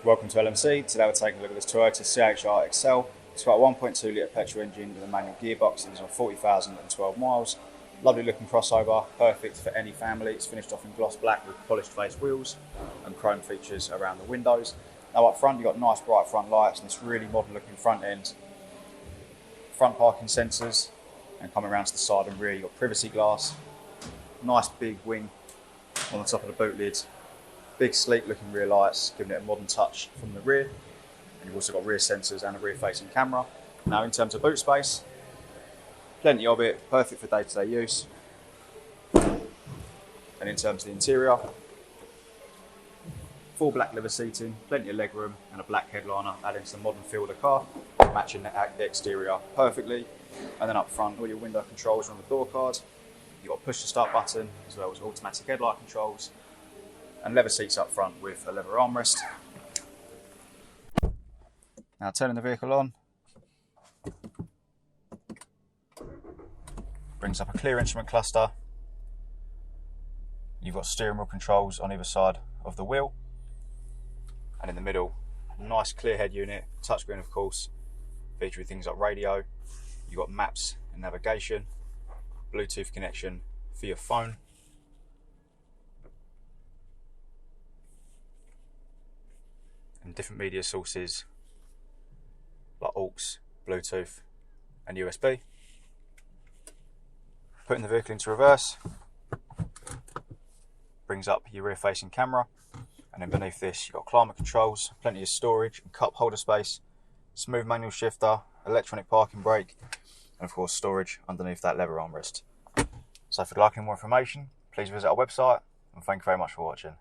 Welcome to LMC. Today we're taking a look at this Toyota CHR XL. It's got a 1.2 litre petrol engine with a manual gearbox. It is on 40,012 miles. Lovely looking crossover, perfect for any family. It's finished off in gloss black with polished face wheels and chrome features around the windows. Now up front you've got nice bright front lights and this really modern looking front end. Front parking sensors, and coming around to the side and rear you've got privacy glass. Nice big wing on the top of the boot lid. Big sleek looking rear lights, giving it a modern touch from the rear. And you've also got rear sensors and a rear facing camera. Now in terms of boot space, plenty of it, perfect for day-to-day use. And in terms of the interior, full black leather seating, plenty of legroom and a black headliner, adding to the modern feel of the car, matching the exterior perfectly. And then up front, all your window controls are on the door card. You've got a push to start button, as well as automatic headlight controls, and leather seats up front with a leather armrest. Now turning the vehicle on, brings up a clear instrument cluster. You've got steering wheel controls on either side of the wheel, and in the middle, a nice clear head unit, touchscreen of course, featuring things like radio. You've got maps and navigation, Bluetooth connection for your phone, and different media sources like aux, Bluetooth and USB. Putting the vehicle into reverse brings up your rear facing camera, and then beneath this you've got climate controls, plenty of storage and cup holder space, smooth manual shifter, electronic parking brake, and of course storage underneath that leather armrest. So if you'd like any more information, please visit our website, and thank you very much for watching.